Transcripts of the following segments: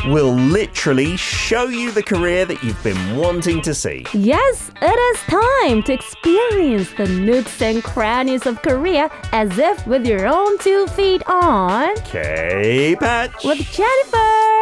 will literally show you the Korea that you've been wanting to see. Yes, it is time to experience the nooks and crannies of Korea as if with your own 2 feet on K-Patch with Jennifer.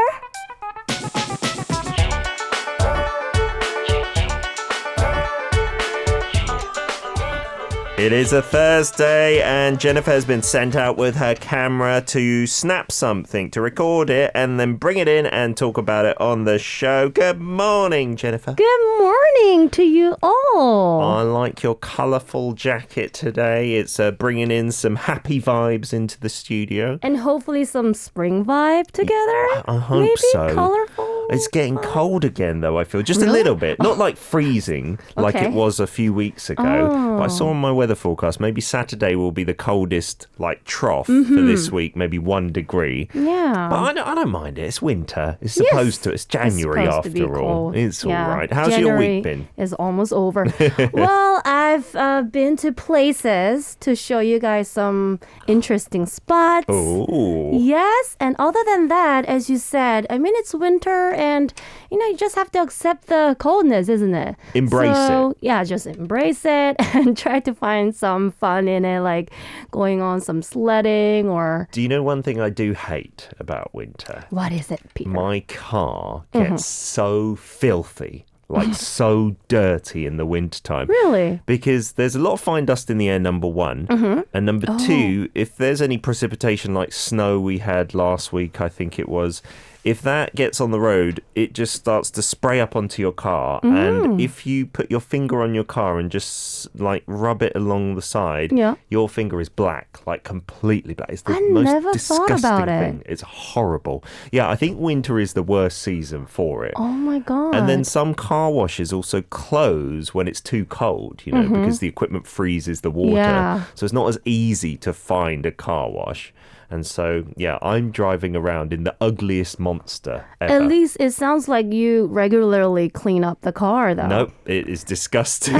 It is a Thursday and Jennifer has been sent out with her camera to snap something, to record it and then bring it in and talk about it on the show. Good morning, Jennifer. Good morning to you all. I like your colourful jacket today. It's bringing in some happy vibes into the studio. And hopefully some spring vibe together. I hope Maybe so. Colorful. It's getting cold again, though, I feel. Just Really? a little bit. Not like freezing, like Okay. it was a few weeks ago. But I saw on my weather forecast, maybe Saturday will be the coldest, like, trough for this week, maybe 1 degree. Yeah. But I don't mind it. It's winter. It's supposed to. It's January supposed to be after all. cold. It's Yeah. all right. How's January your week been? Is almost over. Well, I've been to places to show you guys some interesting spots. Oh. Yes, and other than that, as you said, I mean, it's winter and, you just have to accept the coldness, isn't it? Embrace it. Yeah, just embrace it and try to find some fun in it, like going on some sledding or... Do you know one thing I do hate about winter? What is it, Peter? My car gets so filthy, like so dirty in the wintertime. Really? Because there's a lot of fine dust in the air, number one. And number two, if there's any precipitation like snow we had last week, I think it was, if that gets on the road, it just starts to spray up onto your car. And if you put your finger on your car and just like rub it along the side, your finger is black, like completely black. It's the most never thought disgusting about it. thing. It's horrible. Yeah, I think winter is the worst season for it. Oh my God. And then some car washes also close when it's too cold, because the equipment freezes the water. Yeah. So it's not as easy to find a car wash. And so, yeah, I'm driving around in the ugliest monster ever. At least it sounds like you regularly clean up the car, though. Nope, it is disgusting.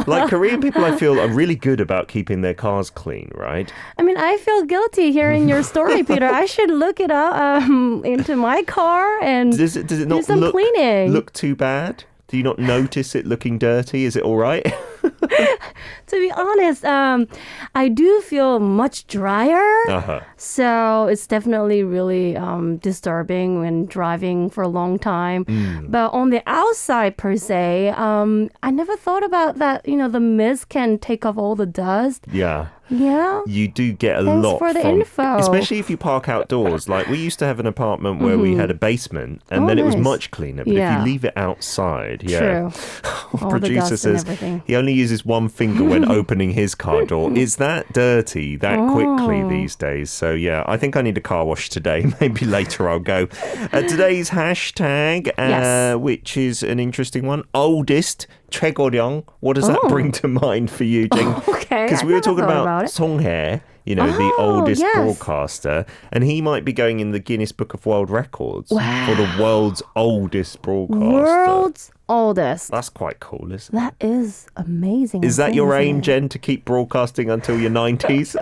Like Korean people, I feel, are really good about keeping their cars clean, right? I mean, I feel guilty hearing your story, Peter. I should look it up into my car and Does it do not some cleaning. look too bad? Do you not notice it looking dirty? Is it all right? To be honest, I do feel much drier. So it's definitely really disturbing when driving for a long time. But on the outside, per se, I never thought about that, the mist can take off all the dust. Yeah. Yeah. You do get a Thanks lot for the from, info. especially if you park outdoors. Like we used to have an apartment where we had a basement, and then it was nice. much cleaner. But if you leave it outside, True. All the producer dust and says everything. he only uses one finger when opening his car door. Is that dirty that quickly these days? So yeah, I think I need a car wash today. Maybe later I'll go. Today's hashtag, which is an interesting one, oldest. 최고령. What does that bring to mind for you, Jing? Okay, Because we were talking about Song Hae, the oldest broadcaster, and he might be going in the Guinness Book of World Records for the world's oldest broadcaster. World's oldest. That's quite cool, isn't it? That is amazing. Is that your isn't aim, it? Jen, to keep broadcasting until your 90s?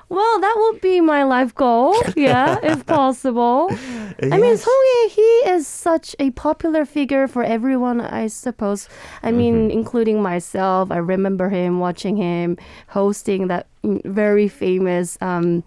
Well, that would be my life goal, if possible. I mean, Song-hye, he is such a popular figure for everyone, I suppose. I mean, including myself. I remember watching him hosting that very famous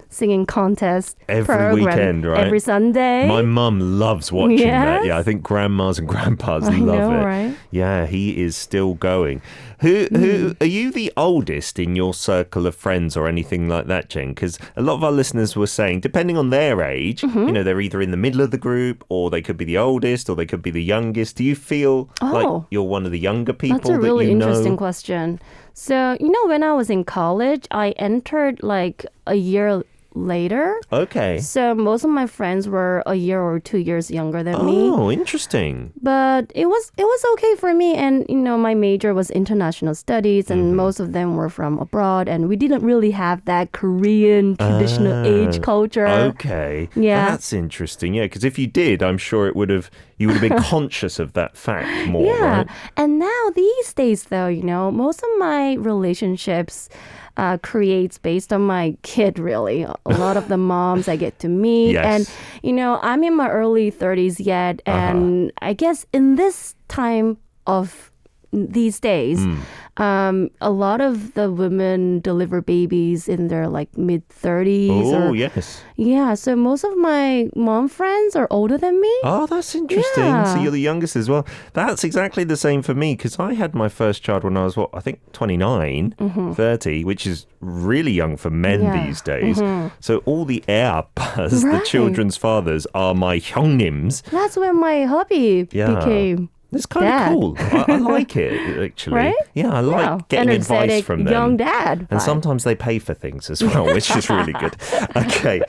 singing contest Every program weekend, right? Every Sunday. My mum loves watching that. Yes? Yeah, I think grandmas and grandpas love know, it. right? Yeah, he is still going. Who are you the oldest in your circle of friends or anything like that, Jen? Because a lot of our listeners were saying, depending on their age, they're either in the middle of the group or they could be the oldest or they could be the youngest. Do you feel like you're one of the younger people That's a really that you know? interesting question. So, when I was in college, I entered like a year later. Okay. So most of my friends were a year or 2 years younger than me. Oh, interesting. But it was okay for me. And, my major was international studies and most of them were from abroad. And we didn't really have that Korean traditional age culture. Okay. Yeah. That's interesting. Yeah, because if you did, I'm sure it would have, You would have been conscious of that fact more, Yeah. right? And now these days, though, most of my relationships creates based on my kid, really. A lot of the moms I get to meet. Yes. And, I'm in my early 30s yet. And I guess in this time of these days, a lot of the women deliver babies in their like mid 30s. Oh, yes. Yeah, so most of my mom friends are older than me. Oh, that's interesting. Yeah. So you're the youngest as well. That's exactly the same for me because I had my first child when I was, I think 29, 30, which is really young for men Yeah. these days. So all the airpas, the Right. children's fathers, are my hyungnims. That's when my hobby Yeah. became. It's kind Dad. of cool. I like it, actually. Right? Yeah, I like Wow. getting advice Energetic from them. young dad. And vibe. sometimes they pay for things as well, which is really good. Okay.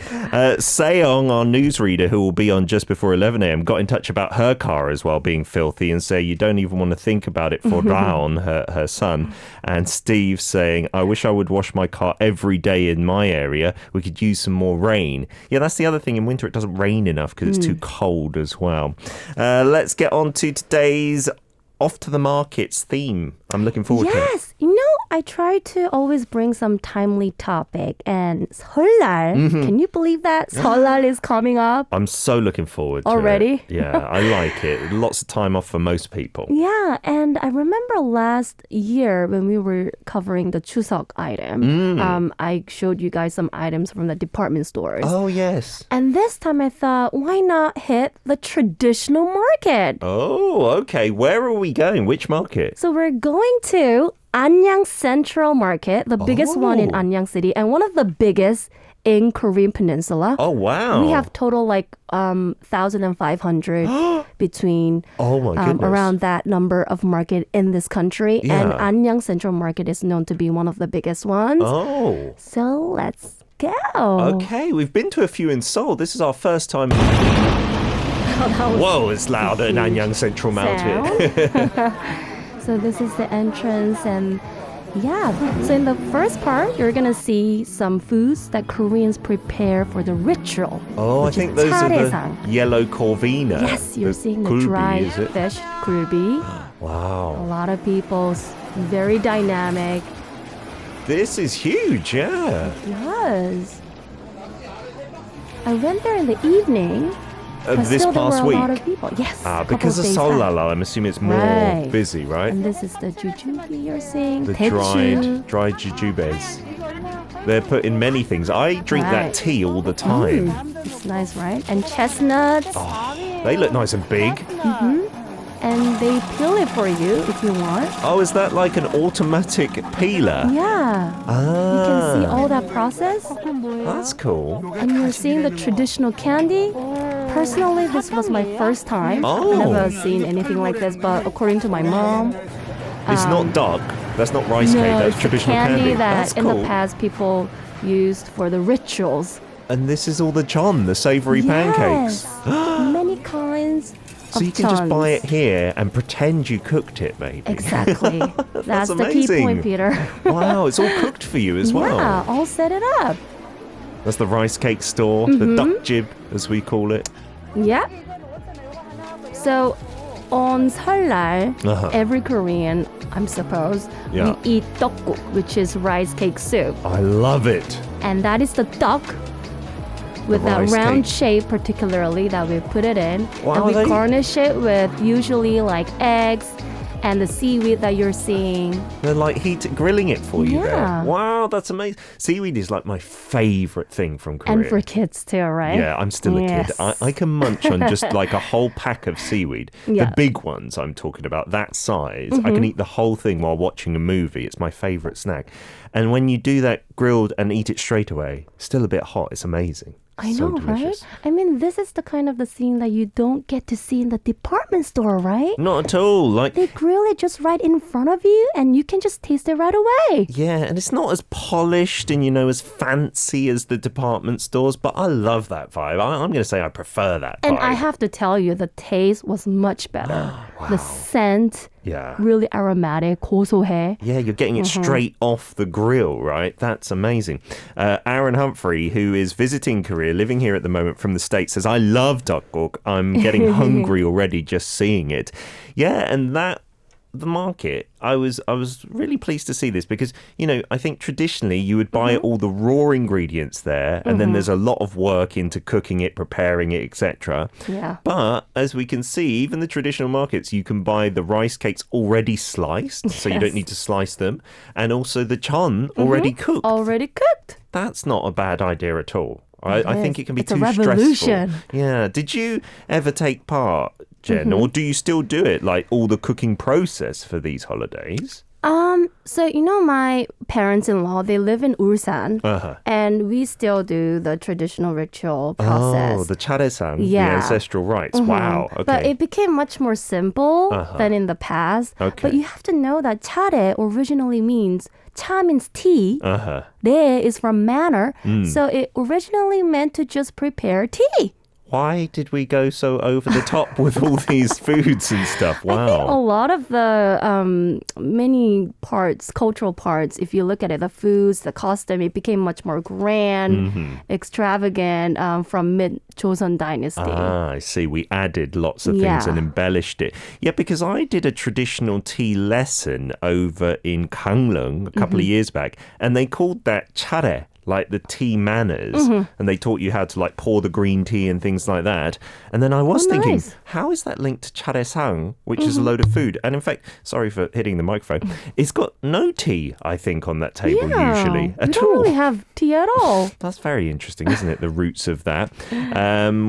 Seong, our newsreader, who will be on just before 11 a.m., got in touch about her car as well being filthy and say you don't even want to think about it for Raon, her son. And Steve saying, I wish I would wash my car every day in my area. We could use some more rain. Yeah, that's the other thing. In winter, it doesn't rain enough because it's too cold as well. Let's get on to today's Off to the Markets theme. I'm looking forward to it. Yes, I try to always bring some timely topic. And 설날, can you believe that? 설날 is coming up. I'm so looking forward to Already? it. Yeah, I like it. Lots of time off for most people. Yeah, and I remember last year when we were covering the Chuseok item, I showed you guys some items from the department stores. Oh, yes. And this time I thought, why not hit the traditional market? Oh, okay. Where are we going? Which market? So we're going to Anyang Central Market, the biggest one in Oh. Anyang City, and one of the biggest in Korean Peninsula. Oh, wow. We have total like 1,500 between Oh, my goodness. around that number of market in this country. And Yeah. Anyang Central Market is known to be one of the biggest ones. Oh. So let's go. Okay, we've been to a few in Seoul. This is our first time. That was Whoa, it's louder in Anyang Central Market. sound. So this is the entrance and yeah. So in the first part, you're going to see some foods that Koreans prepare for the ritual. Oh, I which is think those are 차례상. the yellow corvina. Yes, you're seeing the gulbi, dried is it? fish, gulbi. A Wow. lot of people, very dynamic. This is huge, yeah. Yes. I went there in the evening. But This still, past there were week. a lot of people. Yes. Because of days Seoulnal, back. I'm assuming it's more Right. busy, right? And this is the jujube you're seeing. The Daechu. dried jujubes. They're put in many things. I drink that Right. tea all the time. It's nice, right? And chestnuts. They look nice and big. And they peel it for you if you want. Oh, is that like an automatic peeler? Yeah. You can see all that process. That's cool. And you're seeing the traditional candy. Personally, this was my first time. Oh. I've never seen anything like this, but according to my mom, It's not duck. That's not rice cake. no, That's it's the traditional candy that That's in cool. the past people used for the rituals. And this is all the chon, the savoury pancakes. Yes. Many kinds So of you can just chons. buy it here and pretend you cooked it, maybe. Exactly. That's the key amazing. point, Peter. Wow, it's all cooked for you as well. Yeah, all set it up. That's the rice cake store, the duck jib, as we call it. Yeah. So on 설날, every Korean, I'm suppose, Yeah. we eat tteokguk, which is rice cake soup. I love it. And that is the tteok with that rice round cake. shape particularly that we put it in. Wow, and we they- garnish it with usually like eggs and the seaweed that you're seeing. They're like grilling it for you there. Yeah. Wow, that's amazing. Seaweed is like my favourite thing from Korea. And for kids too, right? Yeah, I'm still a kid. Yes. I can munch on just like a whole pack of seaweed. Yeah. The big ones I'm talking about, that size. I can eat the whole thing while watching a movie. It's my favourite snack. And when you do that grilled and eat it straight away, still a bit hot, it's amazing. I So know, delicious. right? I mean, this is the kind of the scene that you don't get to see in the department store, right? Not at all. Like, They grill it just right in front of you and you can just taste it right away. yeah, and it's not as polished and, as fancy as the department stores, but I love that vibe. I'm going to say I prefer that And vibe. I have to tell you, the taste was much better. The scent Yeah. Really aromatic, 고소해. Yeah, you're getting it straight off the grill, right? That's amazing. Aaron Humphrey, who is visiting Korea, living here at the moment from the States, says, I love tteokguk. I'm getting hungry already just seeing it. Yeah, and the market, I was really pleased to see this because, I think traditionally you would buy all the raw ingredients there and then there's a lot of work into cooking it, preparing it, etc. Yeah. But as we can see, even the traditional markets, you can buy the rice cakes already sliced, so you don't need to slice them, and also the chon already cooked. Already cooked. That's not a bad idea at all. I think it can be It's too a revolution. stressful. Yeah. Did you ever take part, Jen, or do you still do it, like all the cooking process for these holidays? So my parents-in-law, they live in Ulsan, and we still do the traditional ritual process. Oh, the charesang, the Yeah. ancestral rites. Wow. Okay. But it became much more simple than in the past. Okay. But you have to know that 차례 originally means 차 means tea. 네 is from manner. So it originally meant to just prepare tea. Why did we go so over the top with all these foods and stuff? Wow. I think a lot of the many parts, cultural parts, if you look at it, the foods, the costume, it became much more grand, extravagant from mid-Joseon dynasty. Ah, I see. We added lots of things and embellished it. Yeah, because I did a traditional tea lesson over in Gangneung a couple of years back, and they called that 차례. Like the tea manners, and they taught you how to like pour the green tea and things like that. And then I was thinking, nice. how is that linked to charesang, which is a load of food? And in fact, sorry for hitting the microphone, it's got no tea, I think, on that table usually we at don't all. really have tea at all. That's very interesting, isn't it? The roots of that.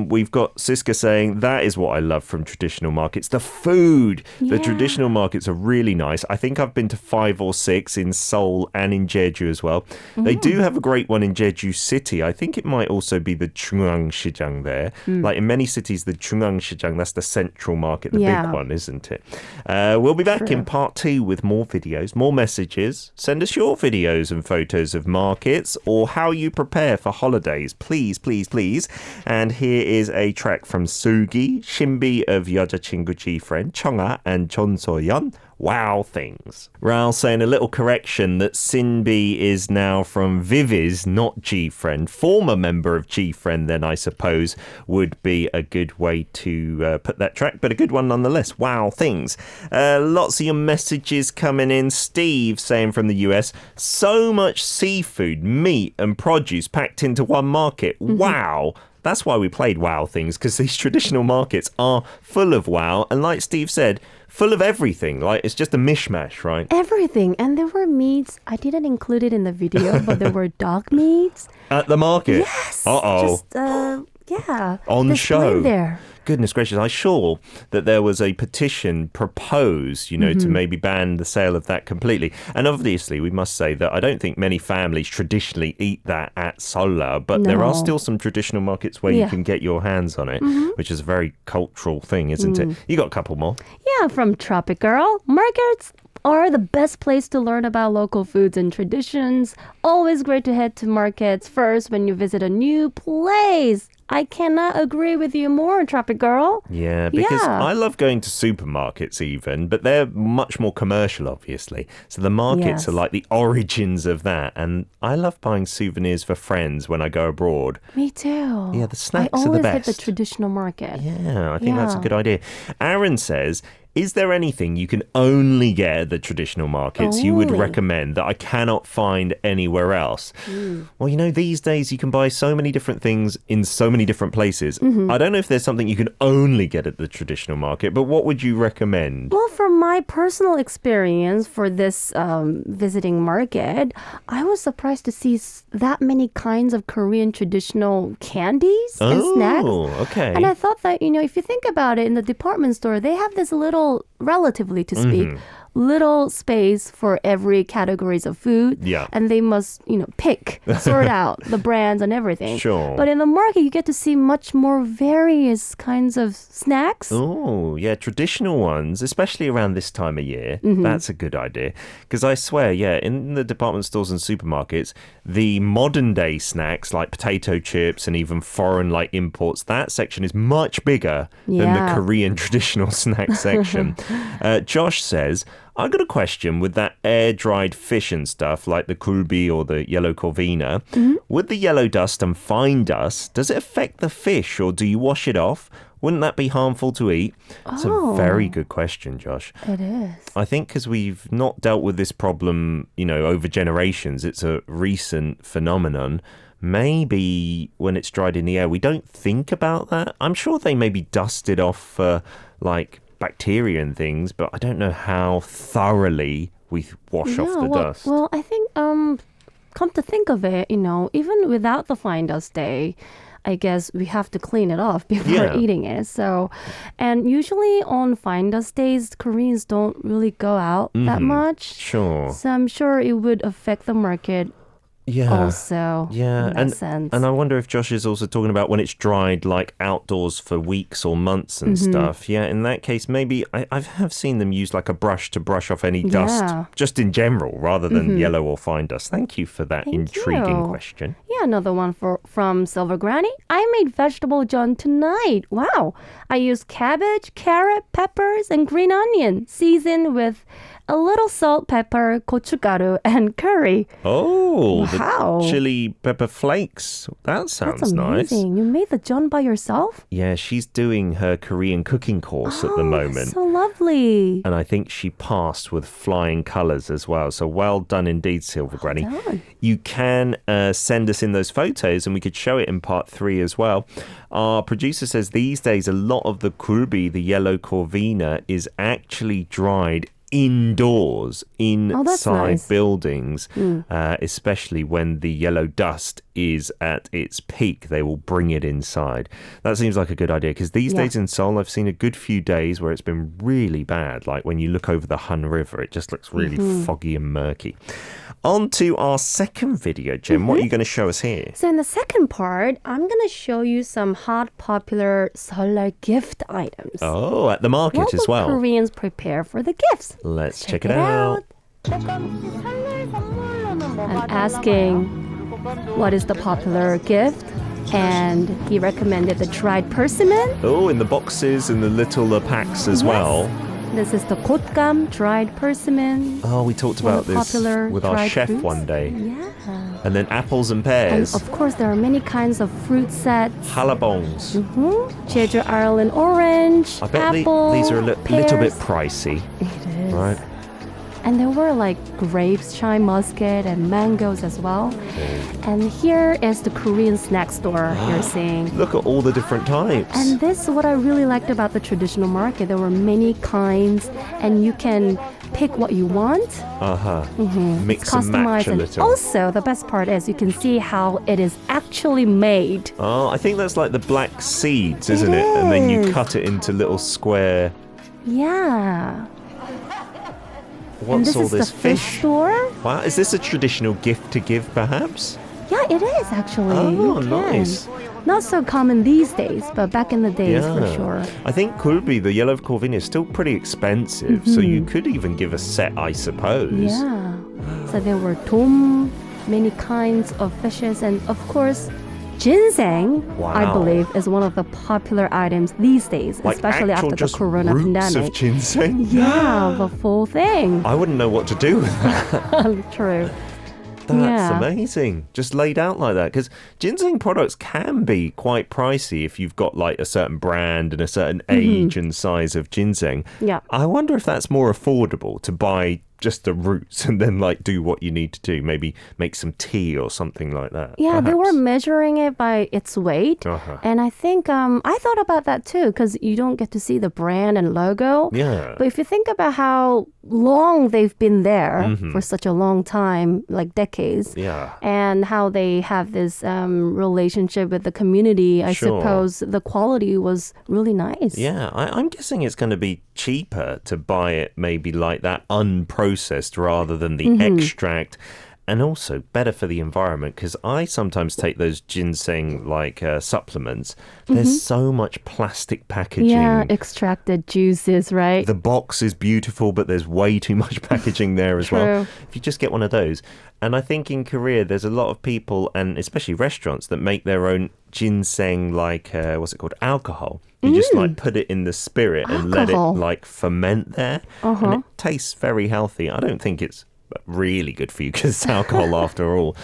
We've got Siska saying, that is what I love from traditional markets. The food. The traditional markets are really nice. I think I've been to 5 or 6 in Seoul and in Jeju as well. They do have a great one in Jeju City. I think it might also be the 중앙시장 there. Like in many cities, the 중앙시장, that's the central market, the big one, isn't it? We'll be back in part 2 with more videos, more messages. Send us your videos and photos of markets or how you prepare for holidays. Please, please, please. And here is a track from Sugi, Shinbi of 여자친구 G-Friend, Chonga and Chon So-yeon. Wow things. Raul saying a little correction that Sinbi is now from Viviz, not G-Friend. Former member of G-Friend, then I suppose, would be a good way to put that track, but a good one nonetheless. Wow things. Lots of your messages coming in. Steve saying from the US, so much seafood, meat and produce packed into one market. Wow. That's why we played Wow things, because these traditional markets are full of wow. And like Steve said, full of everything. Like, it's just a mishmash, right? Everything. And there were meats. I didn't include it in the video, but there were dog meats. At the market? Yes. Uh-oh. Just, On displayed show. there. Goodness gracious, I saw that there was a petition proposed, to maybe ban the sale of that completely. And obviously, we must say that I don't think many families traditionally eat that at Seoulnal, but there are still some traditional markets where you can get your hands on it, which is a very cultural thing, isn't it? You got a couple more. Yeah, from Tropic Girl. Markets are the best place to learn about local foods and traditions. Always great to head to markets first when you visit a new place. I cannot agree with you more, Tropic Girl. Yeah, because I love going to supermarkets even, but they're much more commercial, obviously. So the markets are like the origins of that. And I love buying souvenirs for friends when I go abroad. Me too. Yeah, the snacks I are the always best. hit the traditional market. Yeah, I think that's a good idea. Aaron says, is there anything you can only get at the traditional markets you would recommend that I cannot find anywhere else? Well, these days you can buy so many different things in so many different places. I don't know if there's something you can only get at the traditional market, but what would you recommend? Well, from my personal experience for this visiting market, I was surprised to see that many kinds of Korean traditional candies and snacks. Oh, okay. And I thought that, if you think about it, in the department store, they have this little, relatively to speak, little space for every categories of food. Yeah. And they must, pick, sort out the brands and everything. Sure. But in the market, you get to see much more various kinds of snacks. Oh, yeah, traditional ones, especially around this time of year. That's a good idea. Because I swear, yeah, in the department stores and supermarkets, the modern day snacks like potato chips and even foreign like imports, that section is much bigger than the Korean traditional snack section. Josh says, I got a question with that air-dried fish and stuff like the kulbi or the yellow corvina. With the yellow dust and fine dust, does it affect the fish or do you wash it off? Wouldn't that be harmful to eat? It's a very good question, Josh. It is. I think because we've not dealt with this problem, over generations, it's a recent phenomenon. Maybe when it's dried in the air, we don't think about that. I'm sure they maybe dust it off for like bacteria and things, but I don't know how thoroughly we wash off the dust. Well, I think, come to think of it, even without the fine dust day, I guess we have to clean it off before eating it. So, and usually on fine dust days, Koreans don't really go out that much. Sure. So I'm sure it would affect the market also in that sense. And I wonder if Josh is also talking about when it's dried like outdoors for weeks or months and stuff. Yeah, in that case, maybe I have seen them use like a brush to brush off any dust just in general rather than yellow or fine dust. Thank you for that intriguing question. Yeah, another one from Silver Granny. I made vegetable john tonight. Wow. I used cabbage, carrot, peppers, and green onion seasoned with a little salt, pepper, gochugaru, and curry. Oh, wow. The chili pepper flakes. That sounds That's amazing. nice. You made the john by yourself? Yeah, she's doing her Korean cooking course at the moment. So lovely. And I think she passed with flying colours as well. So well done indeed, Silver Granny. Done. You can send us in those photos and we could show it in part 3 as well. Our producer says these days a lot of the kulbi, the yellow corvina, is actually dried indoors, inside buildings, especially when the yellow dust is at its peak. They will bring it inside. That seems like a good idea because these days in Seoul, I've seen a good few days where it's been really bad. Like when you look over the Han River, it just looks really foggy and murky. On to our second video, Jen. What are you going to show us here? So in the second part, I'm going to show you some hot, popular seolnal gift items. Oh, at the market as well. What will Koreans prepare for the gifts? Let's check it out. I'm asking what is the popular gift, and he recommended the dried persimmon. Oh, in the boxes and the little packs as well. This is the gotgam, dried persimmon. Oh, we talked about this with our chef fruits. one day. Yeah. And then apples and pears. And of course, there are many kinds of fruit sets. Halabongs. Jeju Ireland orange, I bet apple, these are a pears. little bit pricey. It is. Right. And there were like grapes, chai muscat, and mangoes as well. And here is the Korean snack store you're seeing. Look at all the different types. And this is what I really liked about the traditional market. There were many kinds, and you can pick what you want. Mix and match a little. Also, the best part is you can see how it is actually made. Oh, I think that's like the black seeds, isn't it? And then you cut it into little square. Yeah. What's all this this is the fish store. Wow, is this a traditional gift to give, perhaps? Yeah, it is actually. Oh, nice. Not so common these days, but back in the days for sure. I think kulbi, the yellow corvina, is still pretty expensive, so you could even give a set, I suppose. Yeah. So there were tom, many kinds of fishes, and of course, ginseng, I believe, is one of the popular items these days, like especially after the corona roots pandemic. Of ginseng? Yeah, the full thing. I wouldn't know what to do with that. True. That's amazing. Just laid out like that. Because ginseng products can be quite pricey if you've got like a certain brand and a certain age and size of ginseng. Yeah. I wonder if that's more affordable to buy just the roots and then like do what you need to do. Maybe make some tea or something like that. Yeah, perhaps. They were measuring it by its weight. And I think I thought about that too because you don't get to see the brand and logo. Yeah. But if you think about how long they've been there for such a long time, like decades. Yeah. And how they have this relationship with the community. I suppose the quality was really nice. Yeah, I'm guessing it's going to be cheaper to buy it maybe like that unprocessed rather than the extract. And also better for the environment because I sometimes take those ginseng like supplements. There's so much plastic packaging. Yeah, extracted juices, right? The box is beautiful, but there's way too much packaging there as well. If you just get one of those. And I think in Korea, there's a lot of people, and especially restaurants, that make their own ginseng like, what's it called? Alcohol. You just like put it in the spirit and let it like ferment there. And it tastes very healthy. I don't think it's really good for you because it's alcohol after all.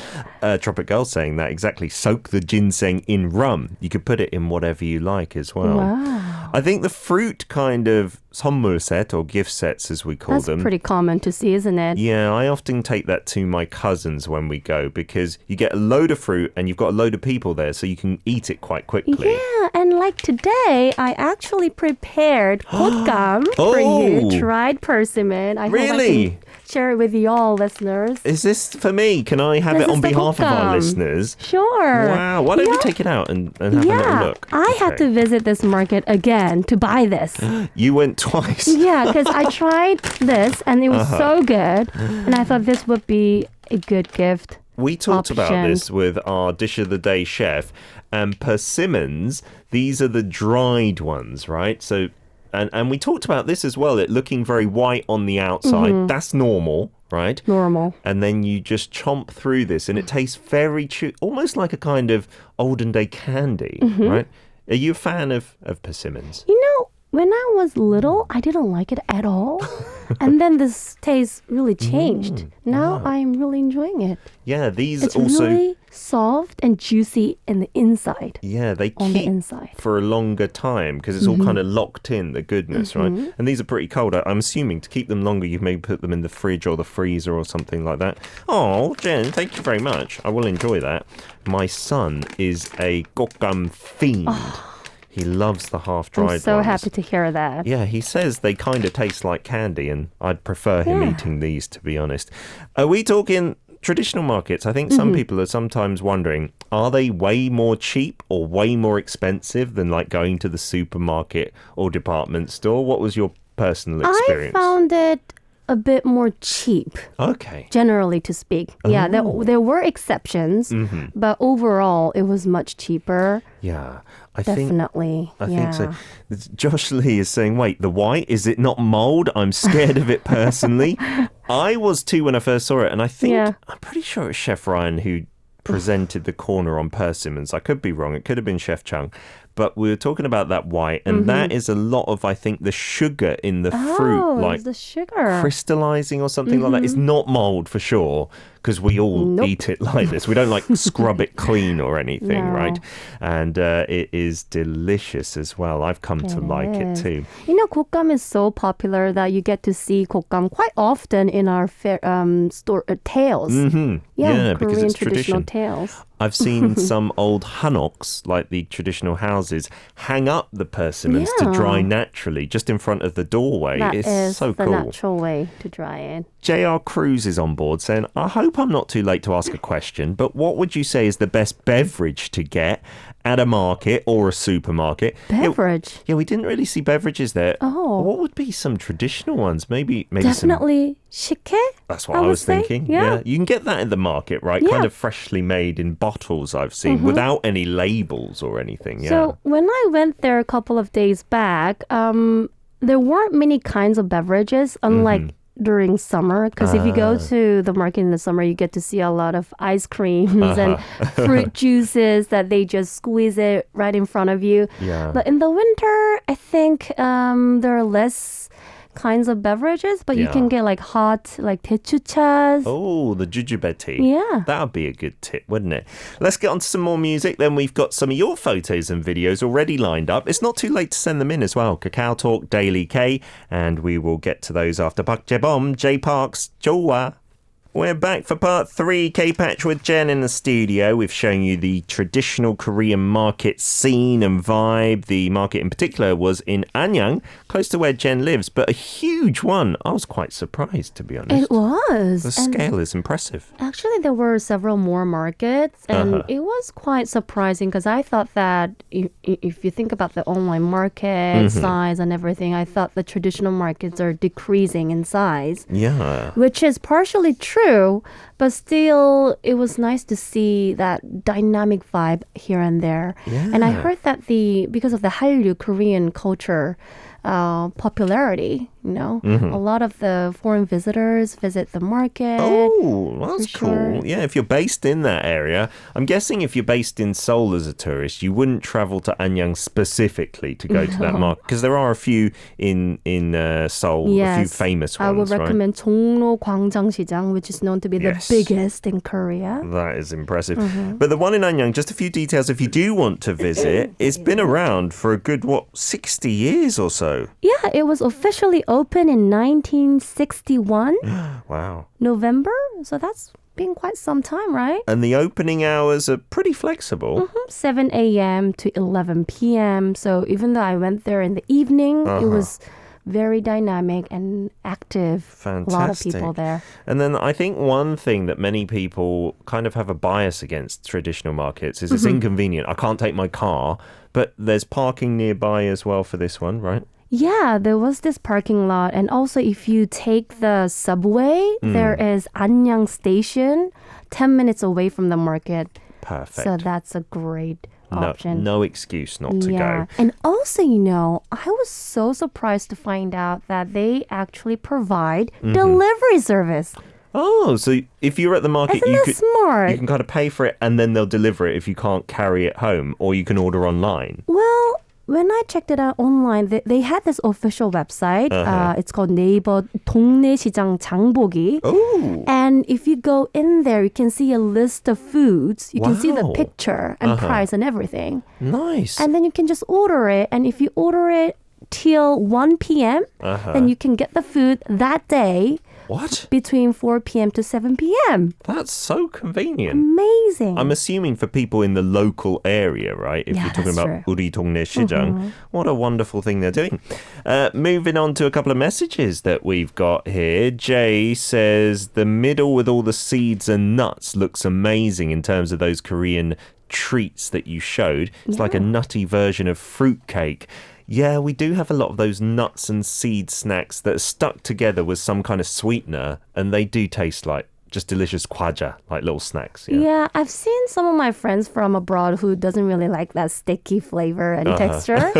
Tropic Girl saying that exactly. Soak the ginseng in rum. You could put it in whatever you like as well. Wow. I think the fruit kind of 선물 set or gift sets as we call them. That's pretty common to see, isn't it? Yeah, I often take that to my cousins when we go because you get a load of fruit and you've got a load of people there so you can eat it quite quickly. Yeah, and like today, I actually prepared kkukgam for you, dried persimmon. I hope I can share it with you all, listeners. Is this for me? Can I have it on behalf of our listeners? Sure. Wow. Why don't we take it out and have a little look? I had to visit this market again to buy this. You went twice. Yeah, because I tried this and it was so good. And I thought this would be a good gift. We talked about this with our Dish of the Day chef. And persimmons, these are the dried ones, right? So, and we talked about this as well. It looking very white on the outside. That's normal, right? Normal. And then you just chomp through this and it tastes very almost like a kind of olden day candy, right? Are you a fan of persimmons? You know, when I was little, I didn't like it at all. And then this taste really changed. Now I'm really enjoying it. Yeah, these it's also... really soft and juicy in the inside. Yeah, they on keep the inside. for a longer time because it's all kind of locked in, the goodness, right? And these are pretty cold. I'm assuming to keep them longer, you've maybe put them in the fridge or the freezer or something like that. Oh, Jen, thank you very much. I will enjoy that. My son is a tteokguk fiend. He loves the half-dried I'm so ones. happy to hear that. Yeah, he says they kind of taste like candy, and I'd prefer him eating these, to be honest. Are we talking traditional markets? I think some people are sometimes wondering, are they way more cheap or way more expensive than like going to the supermarket or department store? What was your personal experience? I found it a bit more cheap. Okay. Generally to speak. Yeah, there were exceptions, but overall it was much cheaper. Yeah. I Definitely. think so. Josh Lee is saying, wait, the white, is it not mold? I'm scared of it personally. I was too when I first saw it, and I think, I'm pretty sure it was Chef Ryan who presented the corner on persimmons. I could be wrong. It could have been Chef Chung. But we were talking about that white, and that is a lot of, I think, the sugar in the fruit, like the sugar crystallizing or something like that. It's not mold for sure, because we all eat it like this. We don't like scrub it clean or anything, right? And it is delicious as well. I've come to like it too. You know, kkukgam is so popular that you get to see kkukgam quite often in our store tales. Yeah, Korean because it's traditional tradition. tales. I've seen some old hanoks, like the traditional houses, hang up the persimmons to dry naturally just in front of the doorway. It's so the cool. natural way to dry it. JR Cruz is on board saying, I hope I'm not too late to ask a question, but what would you say is the best beverage to get at a market or a supermarket? Beverage? Yeah, we didn't really see beverages there. Oh. What would be some traditional ones? Maybe Definitely 식혜? That's what I was thinking. Yeah. You can get that in the market, right? Yeah. Kind of freshly made in bottles I've seen without any labels or anything. Yeah. So when I went there a couple of days back, there weren't many kinds of beverages, unlike during summer. Because if you go to the market in the summer, you get to see a lot of ice creams and fruit juices that they just squeeze it right in front of you. Yeah. But in the winter, I think there are less kinds of beverages, but you can get like hot, like tteokguk. Oh, the jujube. Yeah. That would be a good tip, wouldn't it? Let's get on to some more music. Then we've got some of your photos and videos already lined up. It's not too late to send them in as well. Kakao Talk, Daily K. And we will get to those after Park Jae-bom, J Parks, Joa. We're back for part 3. K-Patch with Jen in the studio. We've shown you the traditional Korean market scene and vibe. The market in particular was in Anyang, close to where Jen lives, but a huge one. I was quite surprised, to be honest. It was. The scale is impressive. Actually, there were several more markets, and it was quite surprising because I thought that if you think about the online market size and everything, I thought the traditional markets are decreasing in size. Yeah. Which is partially true, but still, it was nice to see that dynamic vibe here and there. Yeah. And I heard that because of the Hallyu Korean culture popularity, a lot of the foreign visitors visit the market. Oh, that's cool. Sure. Yeah, if you're based in that area, I'm guessing if you're based in Seoul as a tourist, you wouldn't travel to Anyang specifically to go to that market because there are a few in Seoul, yes. a few famous ones. I would right? recommend Seoulnal Gwangjang-시장, which is known to be the biggest in Korea. That is impressive. But the one in Anyang, just a few details if you do want to visit, it's been around for a good, 60 years or so? Yeah, it was officially opened in 1961. Wow. November. So that's been quite some time, right? And the opening hours are pretty flexible. 7 a.m. to 11 p.m. So even though I went there in the evening, it was very dynamic and active. Fantastic. A lot of people there. And then I think one thing that many people kind of have a bias against traditional markets is it's inconvenient. I can't take my car, but there's parking nearby as well for this one, right? Yeah, there was this parking lot. And also if you take the subway, there is Anyang Station, 10 minutes away from the market. Perfect. So that's a great option. No excuse not to go. And also, I was so surprised to find out that they actually provide delivery service. Oh, so if you're at the market, smart? You can kind of pay for it and then they'll deliver it if you can't carry it home, or you can order online. Well, when I checked it out online, they had this official website. It's called 네이버 동네시장 장보기. Oh. And if you go in there, you can see a list of foods. You can see the picture and price and everything. Nice. And then you can just order it. And if you order it till 1 p.m., then you can get the food that day. What? Between 4 p.m. to 7 p.m. That's so convenient. Amazing. I'm assuming for people in the local area, right? If you're talking about 우리 동네 시장, what a wonderful thing they're doing. Moving on to a couple of messages that we've got here. Jay says, the middle with all the seeds and nuts looks amazing in terms of those Korean treats that you showed. It's like a nutty version of fruitcake. Yeah, we do have a lot of those nuts and seed snacks that are stuck together with some kind of sweetener, and they do taste like just delicious kwaja, like little snacks. Yeah, I've seen some of my friends from abroad who doesn't really like that sticky flavor and texture.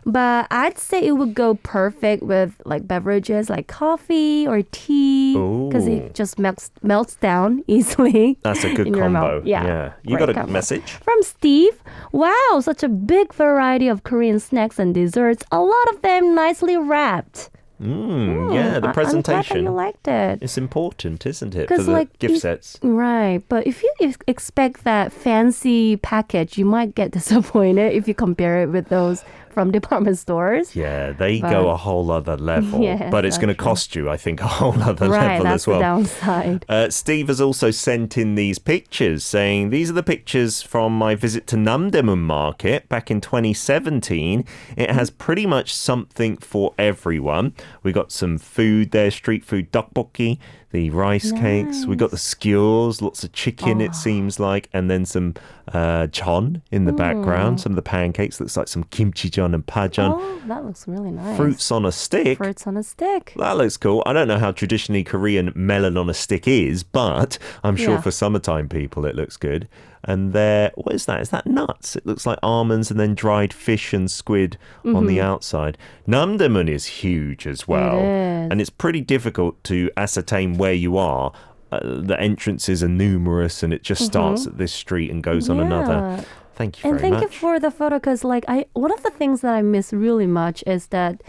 But I'd say it would go perfect with like beverages like coffee or tea because it just melts down easily. That's a good in combo. Your mouth. Yeah. You got a combo. message? From Steve. Wow, such a big variety of Korean snacks and desserts. A lot of them nicely wrapped. Yeah, the presentation. I'm glad that you liked it. It's important, isn't it, for the like, gift sets? Right, but if you expect that fancy package, you might get disappointed if you compare it with those from department stores. Yeah, they go a whole other level, but it's going to cost you, I think, a whole other level as well. Right, that's the downside. Steve has also sent in these pictures saying, these are the pictures from my visit to Namdaemun Market back in 2017. It has pretty much something for everyone. We got some food there, street food, tteokguk, the rice cakes. We got the skewers, lots of chicken, it seems like, and then some jeon in the background. Some of the pancakes, looks like some kimchi jeon and pajeon. Oh, that looks really nice. Fruits on a stick. Fruits on a stick. That looks cool. I don't know how traditionally Korean melon on a stick is, but I'm sure for summertime people it looks good. And there, what is that? Is that nuts? It looks like almonds and then dried fish and squid on the outside. Namdaemun is huge as well. It is. And it's pretty difficult to ascertain where you are. The entrances are numerous and it just starts at this street and goes on another. Thank you And very thank much. you for the photo because one of the things that I miss really much is that,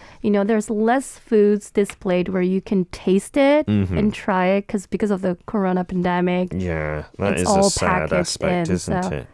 there's less foods displayed where you can taste it and try it because of the corona pandemic. Yeah, that It's is all a sad packaged aspect, in, isn't so- it?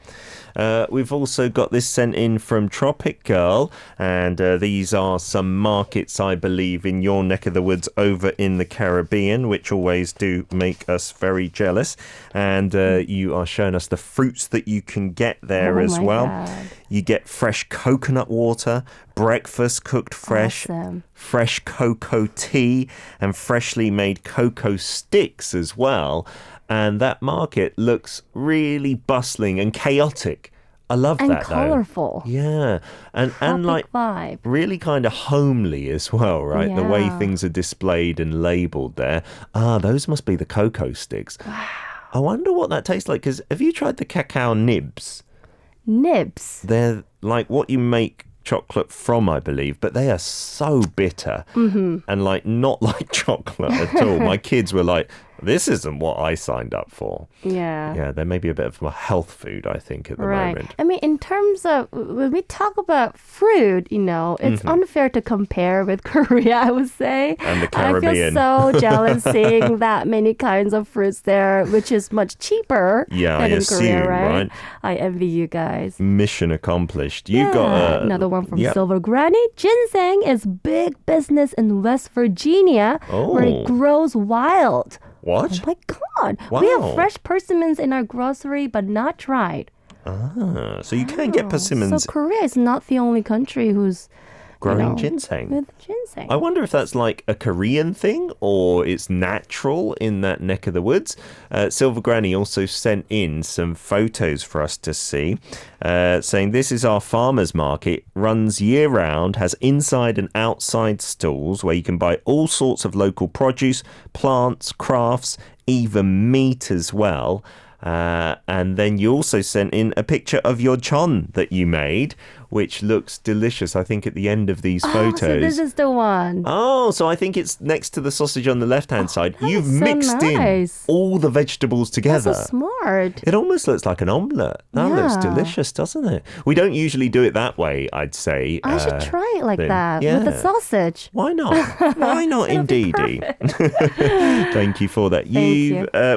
We've also got this sent in from Tropic Girl, and these are some markets, I believe, in your neck of the woods over in the Caribbean, which always do make us very jealous. And you are showing us the fruits that you can get there as my well. God. You get fresh coconut water, breakfast cooked fresh, Awesome. fresh cocoa tea, and freshly made cocoa sticks as well. And that market looks really bustling and chaotic. I love And that, colorful. though. Yeah. And Tropic like vibe. really kind of homely as well, right? The way Yeah. things are displayed and labeled there. Ah, those must be the cocoa sticks. Wow. I wonder what that tastes like, because have you tried the cacao nibs? Nibs. They're like what you make chocolate from, I believe, but they are so bitter and like not like chocolate at all. My kids were like, this isn't what I signed up for. Yeah. Yeah, there may be a bit of a health food, I think, at the moment. I mean, in terms of when we talk about fruit, it's unfair to compare with Korea, I would say. And the I Caribbean. feel so jealous seeing that many kinds of fruits there, which is much cheaper Yeah, than I in assume, Korea, right? right? I envy you guys. Mission accomplished. You've got another one from yep. Silver Granny. Ginseng is big business in West Virginia where Oh. it grows wild. What? Oh my God. We Wow. have fresh persimmons in our grocery, but not dried. Ah, so you can get persimmons So Korea is not the only country who's growing ginseng. with ginseng. I wonder if that's like a Korean thing or it's natural in that neck of the woods. Silver Granny also sent in some photos for us to see, saying this is our farmer's market, runs year round, has inside and outside stalls where you can buy all sorts of local produce, plants, crafts, even meat as well. And then you also sent in a picture of your chon that you made, which looks delicious, I think, at the end of these photos. So this is the one. Oh, so I think it's next to the sausage on the left-hand side. You've so mixed in nice. all the vegetables together. That's so smart. It almost looks like an omelette. That looks Yeah. delicious, doesn't it? We don't usually do it that way, I'd say. I should try it like then. that with the Yeah. sausage. Why not? Why not, indeedy? Thank you for that.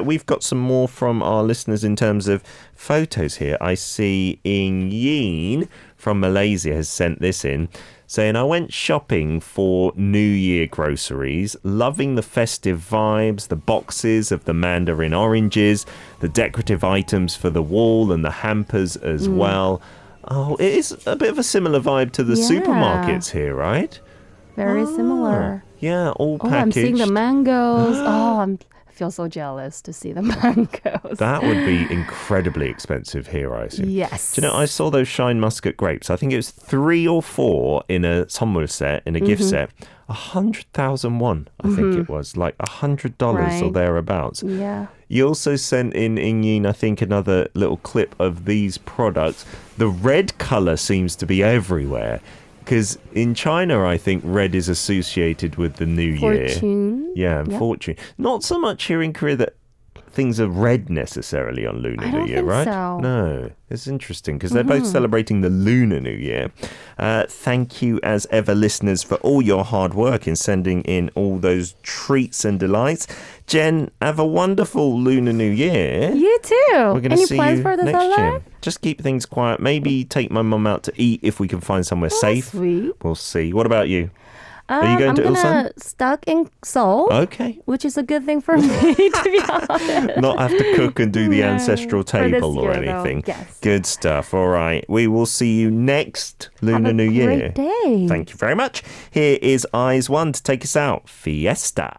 We've got some more from our listeners in terms of photos here. I see Ing Yin from Malaysia has sent this in, saying, I went shopping for New Year groceries, loving the festive vibes, the boxes of the mandarin oranges, the decorative items for the wall and the hampers as well. Oh, it is a bit of a similar vibe to the Yeah. supermarkets here, right? Very similar. Yeah, all Oh, packaged. I'm seeing the mangoes. I feel so jealous to see the mangoes. That would be incredibly expensive here, I assume. Yes. Do you know, I saw those Shine Muscat grapes. I think it was 3 or 4 in a 선물 set, in a gift set. 100,000 won, I think it was. Like $100 or Right. thereabouts. Yeah. You also sent in, Ingyin, I think, another little clip of these products. The red colour seems to be everywhere. Because in China, I think red is associated with the new year. Fortune. Yeah, and Yep. fortune. Not so much here in Korea that things are red necessarily on Lunar I New don't Year, think right? so. No, it's interesting because they're both celebrating the Lunar New Year. Thank you, as ever, listeners, for all your hard work in sending in all those treats and delights. Jen, have a wonderful Lunar New Year. You too. We're going to Any see plans you for the next summer? year. Just keep things quiet. Maybe take my mum out to eat if we can find somewhere safe. Sweet. We'll see. What about you? Are you going to I'm Ulsan? gonna stuck in Seoul, Okay. which is a good thing for me, to be honest. Not have to cook and do the Yeah, ancestral for this table or year, though. anything. Yes. Good stuff. All right. We will see you next Lunar Have a New Year. great day. Thank you very much. Here is Eyes One to take us out. Fiesta.